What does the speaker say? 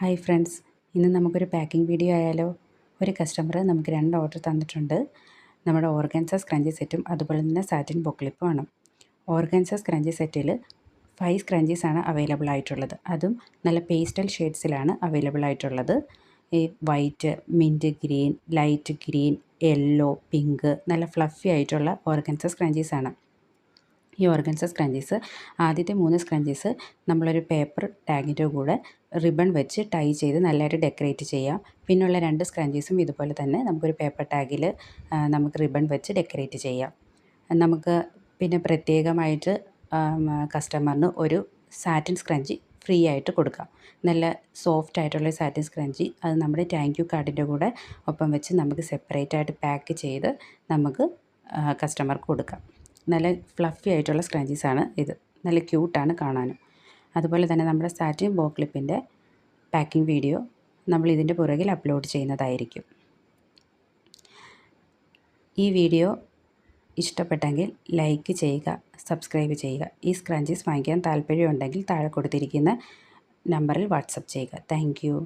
Hi friends, ഇന്ന് നമുക്കൊരു packing video ആയാലോ. ഒരു കസ്റ്റമർ നമുക്ക് 2 ഓർഡർ തന്നിട്ടുണ്ട്. നമ്മുടെ ഓർഗൻസ സ്ക്രഞ്ചി സെറ്റും അതുപോലെ തന്നെ സാറ്റിൻ ബൊക്ലിപ്പും ആണ്. ഓർഗൻസ സ്ക്രഞ്ചി സെറ്റിൽ 5 സ്ക്രഞ്ചീസാണ് അവൈലബിൾ ആയിട്ടുള്ളത്. അതും നല്ല പേസ്റ്റൽ ഷെയ്ഡ്സിലാണ് അവൈലബിൾ ആയിട്ടുള്ളത്. ഈ white, mint green, light green, yellow, pink, നല്ല ഫ്ലഫി ആയിട്ടുള്ള ഓർഗൻസ സ്ക്രഞ്ചീസാണ്. ഈ ഓർഗൻസ സ്ക്രഞ്ചീസ് ആദ്യത്തെ 3 സ്ക്രഞ്ചീസ് നമ്മളൊരു പേപ്പർ ടാഗിൻ്റെ കൂടെ റിബൺ വെച്ച് ടൈ ചെയ്ത് നല്ലതായിട്ട് ഡെക്കറേറ്റ് ചെയ്യാം. പിന്നുള്ള 2 സ്ക്രഞ്ചീസും ഇതുപോലെ തന്നെ നമുക്കൊരു പേപ്പർ ടാഗിൽ നമുക്ക് റിബൺ വെച്ച് ഡെക്കറേറ്റ് ചെയ്യാം. നമുക്ക് പിന്നെ പ്രത്യേകമായിട്ട് കസ്റ്റമറിന് ഒരു സാറ്റിൻ സ്ക്രഞ്ചി ഫ്രീ ആയിട്ട് കൊടുക്കാം. നല്ല സോഫ്റ്റ് ആയിട്ടുള്ള സാറ്റിൻ സ്ക്രഞ്ചി, അത് നമ്മുടെ താങ്ക് യു കാർഡിൻ്റെ കൂടെ ഒപ്പം വെച്ച് നമുക്ക് സെപ്പറേറ്റ് ആയിട്ട് പാക്ക് ചെയ്ത് നമുക്ക് കസ്റ്റമർക്ക് കൊടുക്കാം. നല്ല ഫ്ലഫി ആയിട്ടുള്ള സ്ക്രഞ്ചീസാണ് ഇത്. നല്ല ക്യൂട്ടാണ് കാണാനും. അതുപോലെ തന്നെ നമ്മുടെ സാറ്റിൻ ബോ ക്ലിപ്പിൻ്റെ പാക്കിംഗ് വീഡിയോ നമ്മൾ ഇതിൻ്റെ പുറകിൽ അപ്ലോഡ് ചെയ്യുന്നതായിരിക്കും. ഈ വീഡിയോ ഇഷ്ടപ്പെട്ടെങ്കിൽ ലൈക്ക് ചെയ്യുക, സബ്സ്ക്രൈബ് ചെയ്യുക. ഈ സ്ക്രഞ്ചീസ് വാങ്ങിക്കാൻ താല്പര്യമുണ്ടെങ്കിൽ താഴെ കൊടുത്തിരിക്കുന്ന നമ്പറിൽ വാട്സപ്പ് ചെയ്യുക. Thank you.